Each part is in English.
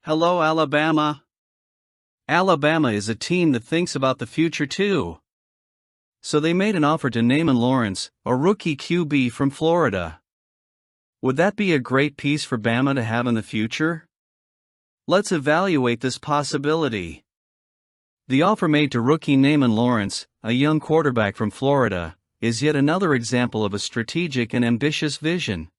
Hello, Alabama. Alabama is a team that thinks about the future too. So they made an offer to Neimann Lawrence, a rookie QB from Florida. Would that be a great piece for Bama to have in the future? Let's evaluate this possibility. The offer made to rookie Neimann Lawrence, a young quarterback from Florida, is yet another example of a strategic and ambitious vision.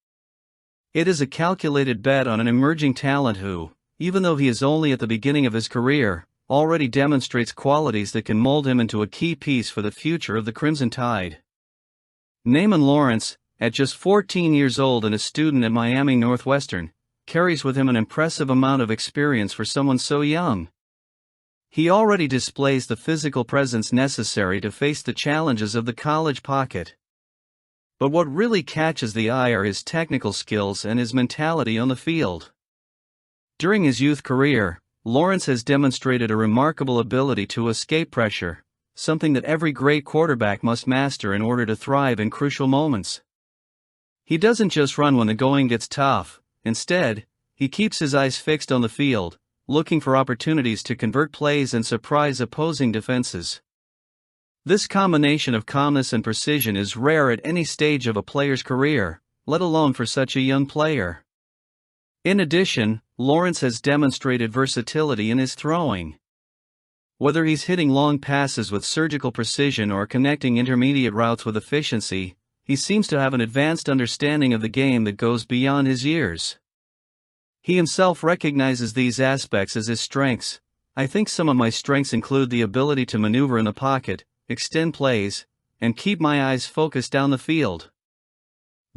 It is a calculated bet on an emerging talent who, even though he is only at the beginning of his career, already demonstrates qualities that can mold him into a key piece for the future of the Crimson Tide. Neimann Lawrence, at just 14 years old and a student at Miami Northwestern, carries with him an impressive amount of experience for someone so young. He already displays the physical presence necessary to face the challenges of the college pocket. But what really catches the eye are his technical skills and his mentality on the field. During his youth career, Lawrence has demonstrated a remarkable ability to escape pressure, something that every great quarterback must master in order to thrive in crucial moments. He doesn't just run when the going gets tough. Instead, he keeps his eyes fixed on the field, looking for opportunities to convert plays and surprise opposing defenses. This combination of calmness and precision is rare at any stage of a player's career, let alone for such a young player. In addition, Lawrence has demonstrated versatility in his throwing. Whether he's hitting long passes with surgical precision or connecting intermediate routes with efficiency, he seems to have an advanced understanding of the game that goes beyond his years. He himself recognizes these aspects as his strengths. "I think some of my strengths include the ability to maneuver in the pocket, extend plays, and keep my eyes focused down the field."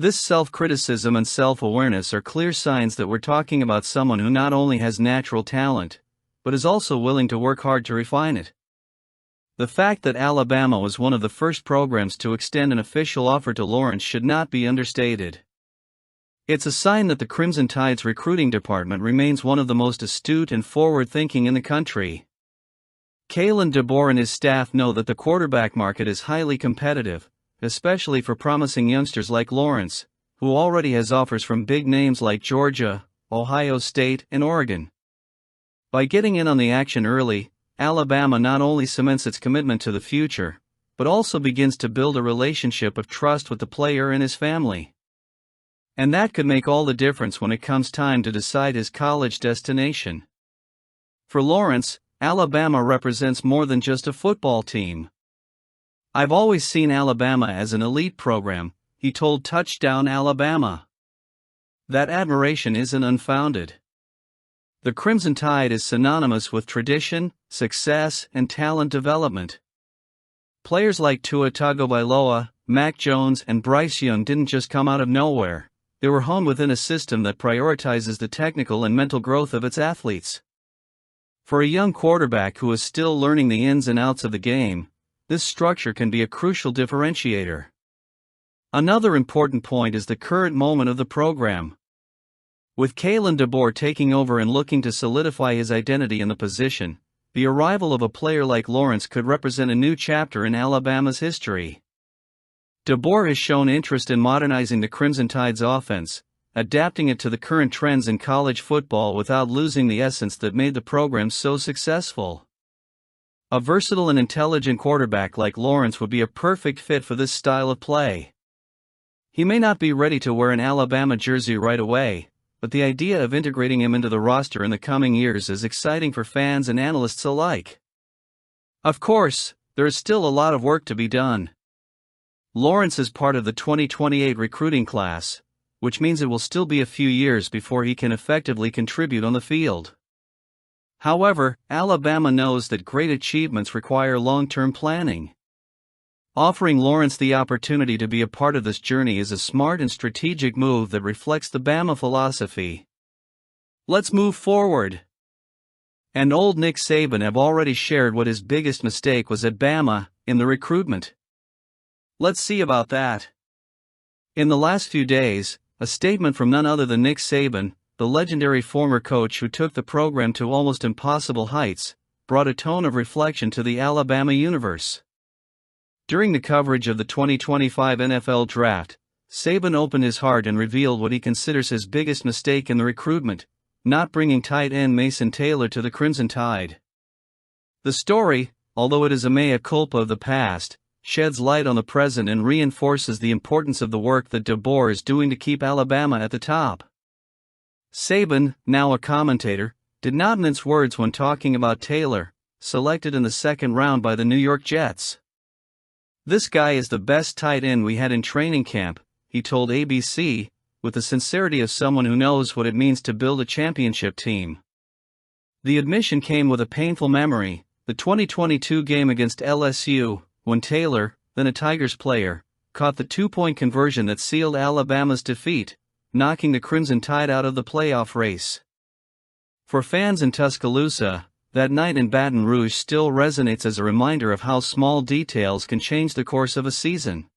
This self-criticism and self-awareness are clear signs that we're talking about someone who not only has natural talent, but is also willing to work hard to refine it. The fact that Alabama was one of the first programs to extend an official offer to Lawrence should not be understated. It's a sign that the Crimson Tide's recruiting department remains one of the most astute and forward-thinking in the country. Kalen DeBoer and his staff know that the quarterback market is highly competitive, especially for promising youngsters like Lawrence, who already has offers from big names like Georgia, Ohio State, and Oregon. By getting in on the action early, Alabama not only cements its commitment to the future, but also begins to build a relationship of trust with the player and his family. And that could make all the difference when it comes time to decide his college destination. For Lawrence, Alabama represents more than just a football team. "I've always seen Alabama as an elite program," he told Touchdown Alabama. That admiration isn't unfounded. The Crimson Tide is synonymous with tradition, success, and talent development. Players like Tua Tagovailoa, Mac Jones, and Bryce Young didn't just come out of nowhere. They were honed within a system that prioritizes the technical and mental growth of its athletes. For a young quarterback who is still learning the ins and outs of the game, this structure can be a crucial differentiator. Another important point is the current moment of the program. With Kalen DeBoer taking over and looking to solidify his identity in the position, the arrival of a player like Lawrence could represent a new chapter in Alabama's history. DeBoer has shown interest in modernizing the Crimson Tide's offense, adapting it to the current trends in college football without losing the essence that made the program so successful. A versatile and intelligent quarterback like Lawrence would be a perfect fit for this style of play. He may not be ready to wear an Alabama jersey right away, but the idea of integrating him into the roster in the coming years is exciting for fans and analysts alike. Of course, there is still a lot of work to be done. Lawrence is part of the 2028 recruiting class, which means it will still be a few years before he can effectively contribute on the field. However, Alabama knows that great achievements require long-term planning. Offering Lawrence the opportunity to be a part of this journey is a smart and strategic move that reflects the Bama philosophy. Let's move forward. And old Nick Saban have already shared what his biggest mistake was at Bama, in the recruitment. Let's see about that. In the last few days, a statement from none other than Nick Saban, the legendary former coach who took the program to almost impossible heights, brought a tone of reflection to the Alabama universe. During the coverage of the 2025 NFL Draft, Saban opened his heart and revealed what he considers his biggest mistake in the recruitment, not bringing tight end Mason Taylor to the Crimson Tide. The story, although it is a mea culpa of the past, sheds light on the present and reinforces the importance of the work that DeBoer is doing to keep Alabama at the top. Sabin, now a commentator, did not mince words when talking about Taylor, selected in the second round by the New York Jets. "This guy is the best tight end we had in training camp," he told ABC, with the sincerity of someone who knows what it means to build a championship team. The admission came with a painful memory, the 2022 game against LSU, when Taylor, then a Tigers player, caught the two-point conversion that sealed Alabama's defeat, knocking the Crimson Tide out of the playoff race. For fans in Tuscaloosa, that night in Baton Rouge still resonates as a reminder of how small details can change the course of a season.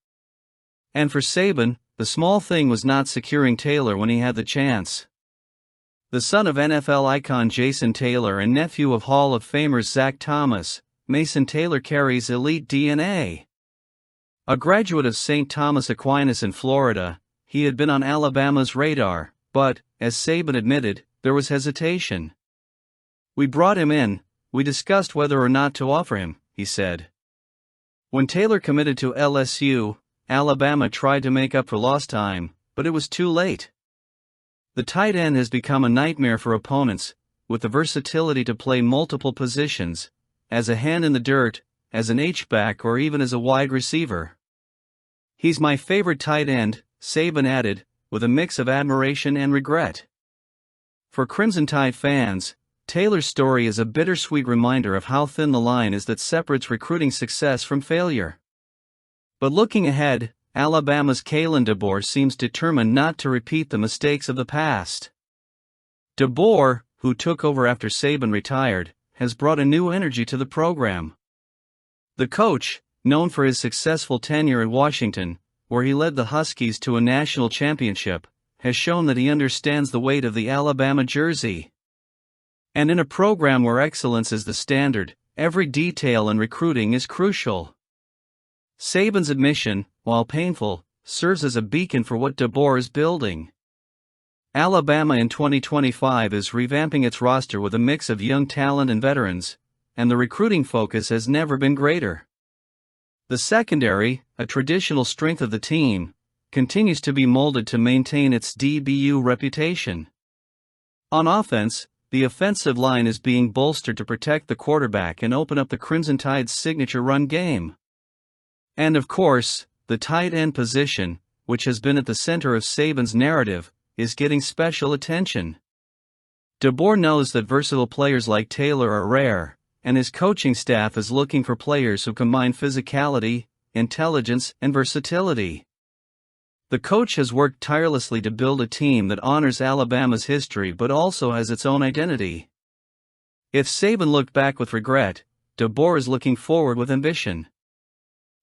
And for Sabin, the small thing was not securing Taylor when he had the chance. The son of NFL icon Jason Taylor and nephew of Hall of Famers Zach Thomas, Mason Taylor carries elite DNA. A graduate of St. Thomas Aquinas in Florida, he had been on Alabama's radar, but, as Sabin admitted, there was hesitation. "We brought him in, we discussed whether or not to offer him," he said. When Taylor committed to LSU, Alabama tried to make up for lost time, but it was too late. The tight end has become a nightmare for opponents, with the versatility to play multiple positions, as a hand in the dirt, as an H-back or even as a wide receiver. "He's my favorite tight end," Sabin added, with a mix of admiration and regret. For Crimson Tide fans, Taylor's story is a bittersweet reminder of how thin the line is that separates recruiting success from failure. But looking ahead, Alabama's Kalen DeBoer seems determined not to repeat the mistakes of the past. DeBoer, who took over after Sabin retired, has brought a new energy to the program. The coach, known for his successful tenure at Washington, where he led the Huskies to a national championship, has shown that he understands the weight of the Alabama jersey. And in a program where excellence is the standard, every detail in recruiting is crucial. Sabin's admission, while painful, serves as a beacon for what DeBoer is building. Alabama in 2025 is revamping its roster with a mix of young talent and veterans, and the recruiting focus has never been greater. The secondary, a traditional strength of the team, continues to be molded to maintain its DBU reputation. On offense, the offensive line is being bolstered to protect the quarterback and open up the Crimson Tide's signature run game. And of course, the tight end position, which has been at the center of Sabin's narrative, is getting special attention. DeBoer knows that versatile players like Taylor are rare, and his coaching staff is looking for players who combine physicality, intelligence, and versatility. The coach has worked tirelessly to build a team that honors Alabama's history but also has its own identity. If Sabin looked back with regret, DeBoer is looking forward with ambition.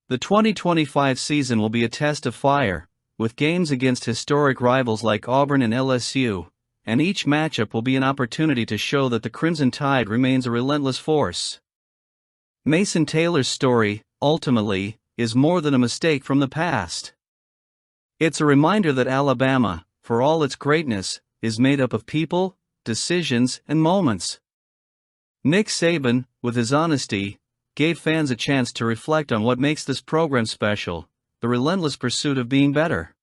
The 2025 season will be a test of fire, with games against historic rivals like Auburn and LSU, and each matchup will be an opportunity to show that the Crimson Tide remains a relentless force. Mason Taylor's story, ultimately, is more than a mistake from the past. It's a reminder that Alabama, for all its greatness, is made up of people, decisions, and moments. Nick Saban, with his honesty, gave fans a chance to reflect on what makes this program special, the relentless pursuit of being better.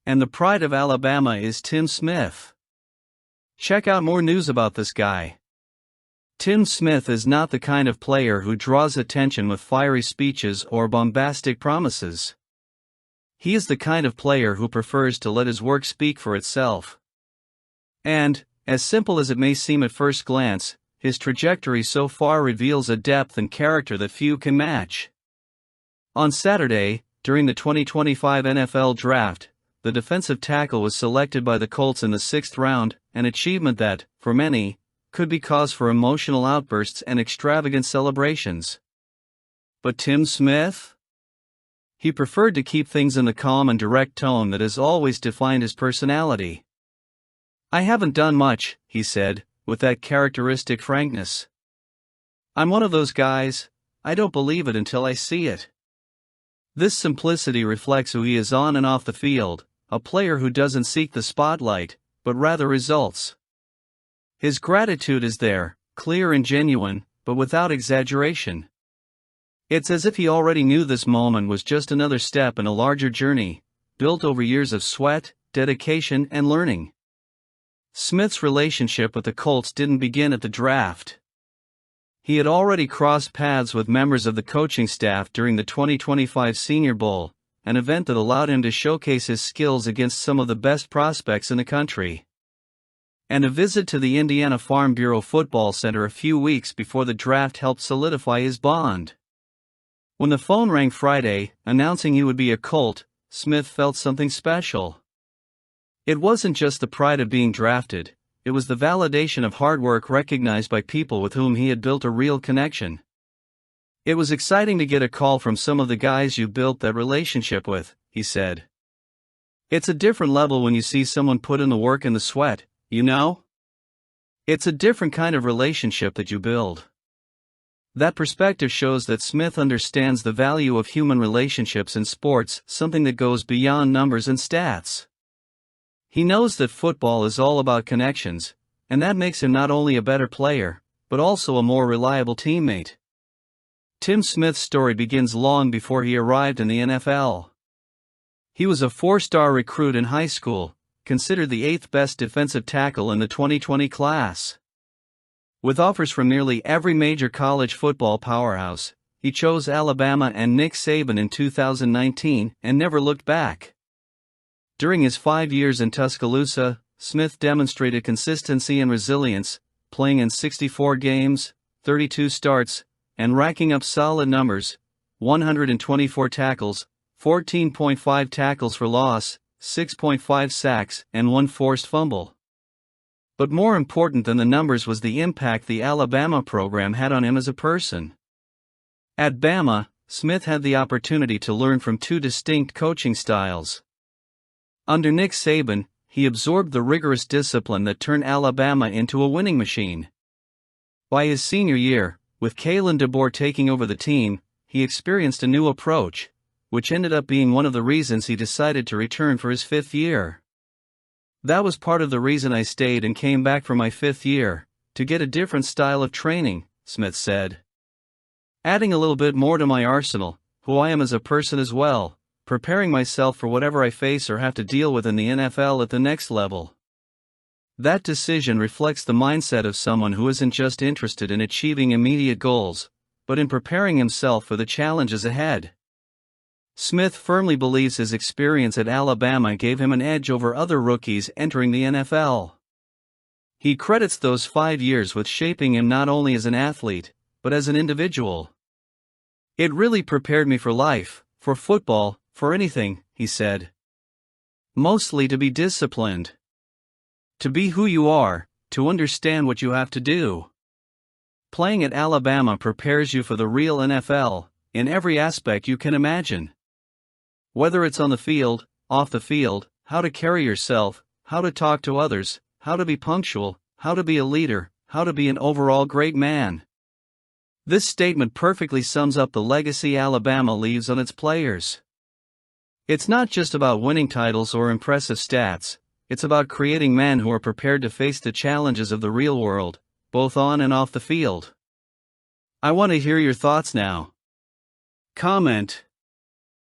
And the pride of Alabama is Tim Smith. Check out more news about this guy. Tim Smith is not the kind of player who draws attention with fiery speeches or bombastic promises. He is the kind of player who prefers to let his work speak for itself. And, as simple as it may seem at first glance, his trajectory so far reveals a depth and character that few can match. On Saturday, during the 2025 NFL Draft, the defensive tackle was selected by the Colts in the 6th round, an achievement that, for many, could be cause for emotional outbursts and extravagant celebrations. But Tim Smith? He preferred to keep things in the calm and direct tone that has always defined his personality. "I haven't done much," he said, with that characteristic frankness. "I'm one of those guys, I don't believe it until I see it." This simplicity reflects who he is on and off the field, a player who doesn't seek the spotlight, but rather results. His gratitude is there, clear and genuine, but without exaggeration. It's as if he already knew this moment was just another step in a larger journey, built over years of sweat, dedication, and learning. Smith's relationship with the Colts didn't begin at the draft. He had already crossed paths with members of the coaching staff during the 2025 Senior Bowl, an event that allowed him to showcase his skills against some of the best prospects in the country. And a visit to the Indiana Farm Bureau Football Center a few weeks before the draft helped solidify his bond. When the phone rang Friday, announcing he would be a Colt, Smith felt something special. It wasn't just the pride of being drafted, it was the validation of hard work recognized by people with whom he had built a real connection. It was exciting to get a call from some of the guys you built that relationship with, he said. It's a different level when you see someone put in the work and the sweat, you know? It's a different kind of relationship that you build. That perspective shows that Smith understands the value of human relationships in sports, something that goes beyond numbers and stats. He knows that football is all about connections, and that makes him not only a better player, but also a more reliable teammate. Tim Smith's story begins long before he arrived in the NFL. He was a four-star recruit in high school, considered the 8th best defensive tackle in the 2020 class. With offers from nearly every major college football powerhouse, he chose Alabama and Nick Saban in 2019 and never looked back. During his 5 years in Tuscaloosa, Smith demonstrated consistency and resilience, playing in 64 games, 32 starts, and racking up solid numbers: 124 tackles, 14.5 tackles for loss, 6.5 sacks, and 1 forced fumble. But more important than the numbers was the impact the Alabama program had on him as a person. At Bama, Smith had the opportunity to learn from two distinct coaching styles. Under Nick Saban, he absorbed the rigorous discipline that turned Alabama into a winning machine. By his senior year, with Kalen DeBoer taking over the team, he experienced a new approach, which ended up being one of the reasons he decided to return for his 5th year. That was part of the reason I stayed and came back for my 5th year, to get a different style of training, Smith said. Adding a little bit more to my arsenal, who I am as a person as well, preparing myself for whatever I face or have to deal with in the NFL at the next level. That decision reflects the mindset of someone who isn't just interested in achieving immediate goals, but in preparing himself for the challenges ahead. Smith firmly believes his experience at Alabama gave him an edge over other rookies entering the NFL. He credits those 5 years with shaping him not only as an athlete, but as an individual. It really prepared me for life, for football, for anything, he said. Mostly to be disciplined. To be who you are, to understand what you have to do. Playing at Alabama prepares you for the real NFL, in every aspect you can imagine. Whether it's on the field, off the field, how to carry yourself, how to talk to others, how to be punctual, how to be a leader, how to be an overall great man. This statement perfectly sums up the legacy Alabama leaves on its players. It's not just about winning titles or impressive stats, it's about creating men who are prepared to face the challenges of the real world, both on and off the field. I want to hear your thoughts now. Comment.